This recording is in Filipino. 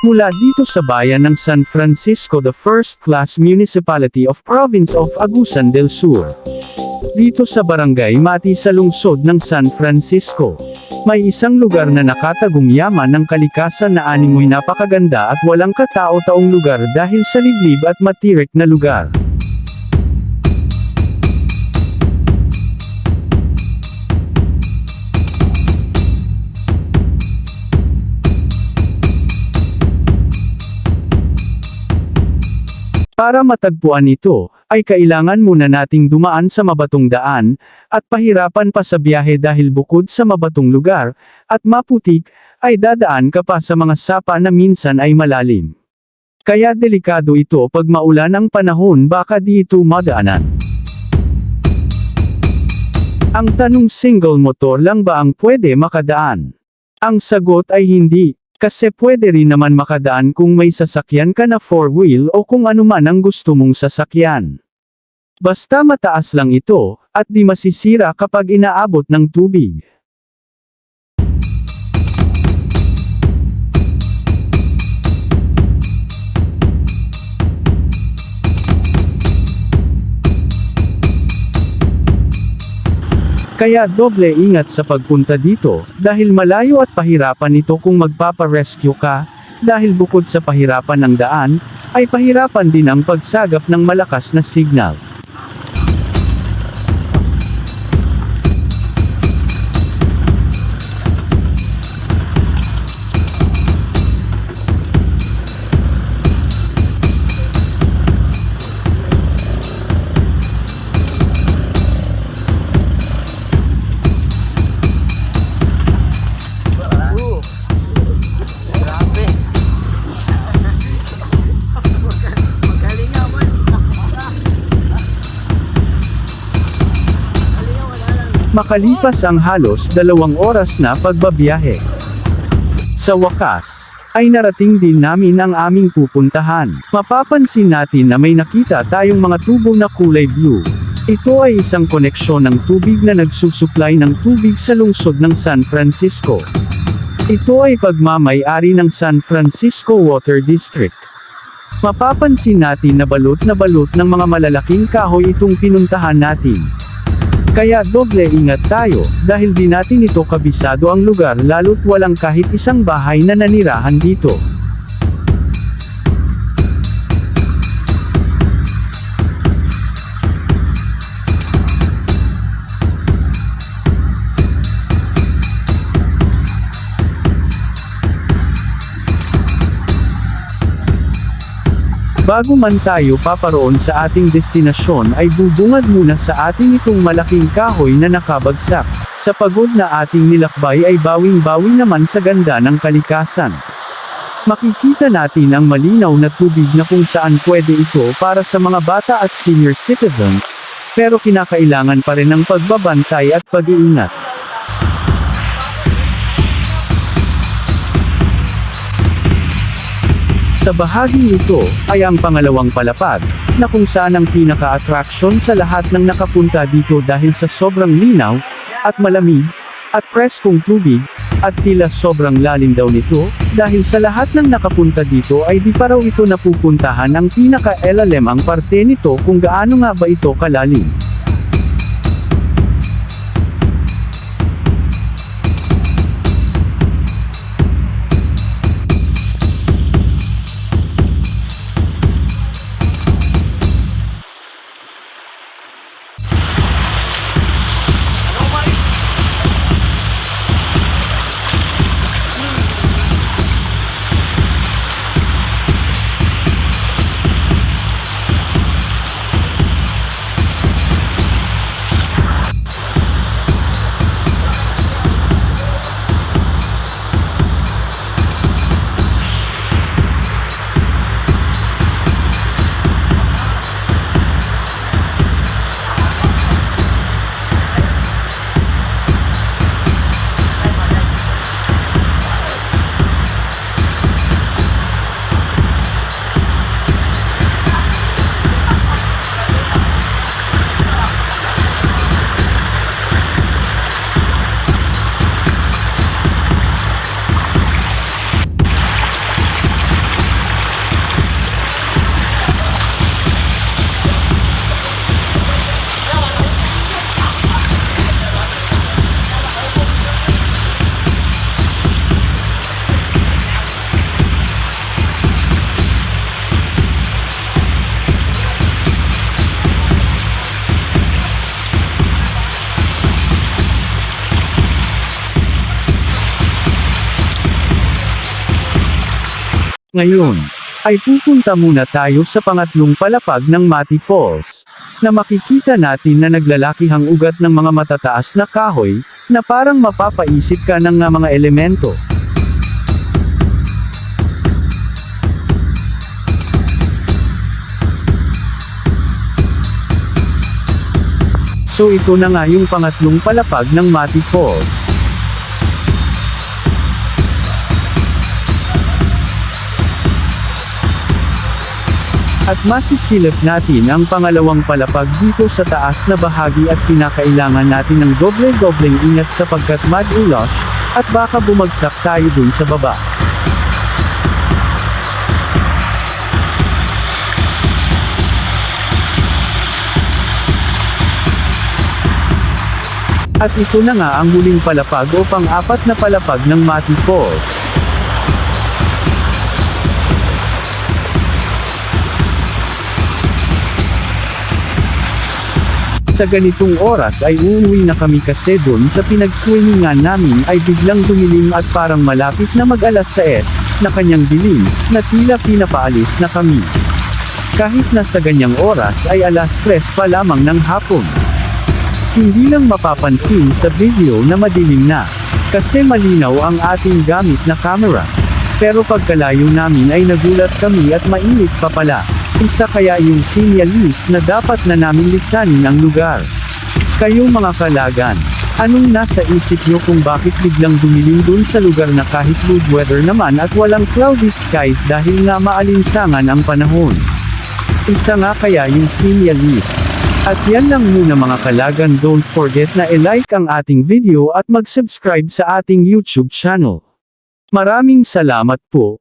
Mula dito sa bayan ng San Francisco, the first-class municipality of Province of Agusan del Sur. Dito sa Barangay Mati sa lungsod ng San Francisco, may isang lugar na nakatagong yaman ng kalikasan na animoy napakaganda at walang katao-taong lugar dahil sa liblib at matirik na lugar. Para matagpuan ito, ay kailangan muna nating dumaan sa mabatong daan, at pahirapan pa sa biyahe dahil bukod sa mabatong lugar, at maputik, ay dadaan ka pa sa mga sapa na minsan ay malalim. Kaya delikado ito pag maulan ang panahon, baka di ito madaanan. Ang tanong, single motor lang ba ang pwede makadaan? Ang sagot ay hindi. Kasi pwede rin naman makadaan kung may sasakyan ka na 4-wheel o kung ano man ang gusto mong sasakyan. Basta mataas lang ito, at di masisira kapag inaabot ng tubig. Kaya doble ingat sa pagpunta dito, dahil malayo at pahirapan ito kung magpapa-rescue ka, dahil bukod sa pahirapan ng daan, ay pahirapan din ang pagsagap ng malakas na signal. Makalipas ang halos 2 oras na pagbabiyahe. Sa wakas, ay narating din namin ang aming pupuntahan. Mapapansin natin na may nakita tayong mga tubo na kulay blue. Ito ay isang koneksyon ng tubig na nagsusupply ng tubig sa lungsod ng San Francisco. Ito ay pagmamay-ari ng San Francisco Water District. Mapapansin natin na balot ng mga malalaking kahoy itong pinuntahan natin. Kaya doble ingat tayo, dahil di natin ito kabisado ang lugar lalo't walang kahit isang bahay na nanirahan dito. Bago man tayo paparoon sa ating destinasyon ay bubungad muna sa ating itong malaking kahoy na nakabagsak. Sa pagod na ating nilakbay ay bawing-bawi naman sa ganda ng kalikasan. Makikita natin ang malinaw na tubig na kung saan pwede ito para sa mga bata at senior citizens, pero kinakailangan pa rin ng pagbabantay at pag-iingat. Sa bahaging ito, ay ang pangalawang palapag, na kung saan ang pinaka-attraction sa lahat ng nakapunta dito dahil sa sobrang linaw, at malamig, at preskong tubig, at tila sobrang lalim daw nito, dahil sa lahat ng nakapunta dito ay di pa raw ito napupuntahan ang pinaka-LLM ang parte nito kung gaano nga ba ito kalalim. Ngayon, ay pupunta muna tayo sa pangatlong palapag ng Mati Falls, na makikita natin na naglalakihang ugat ng mga matataas na kahoy, na parang mapapaisip ka ng mga elemento. So ito na nga yung pangatlong palapag ng Mati Falls. At masisilip natin ang pangalawang palapag dito sa taas na bahagi at kinakailangan natin ng doble-dobleng ingat sapagkat mad-ulosh, at baka bumagsak tayo dun sa baba. At ito na nga ang huling palapag o pang-apat na palapag ng Mati Falls. Sa ganitong oras ay uuwi na kami kasi dun sa pinag-swimmingan namin ay biglang dumilim at parang malapit na mag-alas 6, na kanyang dilim, na tila pinapaalis na kami. Kahit na sa ganyang oras ay alas 3 pa lamang ng hapon. Hindi lang mapapansin sa video na madilim na, kasi malinaw ang ating gamit na camera. Pero pagkalayo namin ay nagulat kami at mainit pa pala. Isa kaya yung sinyalis na dapat na namin lisanin ang lugar. Kayo mga kalagan, anong nasa isip nyo kung bakit biglang dumilim dun sa lugar na kahit good weather naman at walang cloudy skies dahil nga maalinsangan ang panahon? Isa nga kaya yung sinyalis. At yan lang muna mga kalagan, don't forget na i-like ang ating video at mag-subscribe sa ating YouTube channel. Maraming salamat po.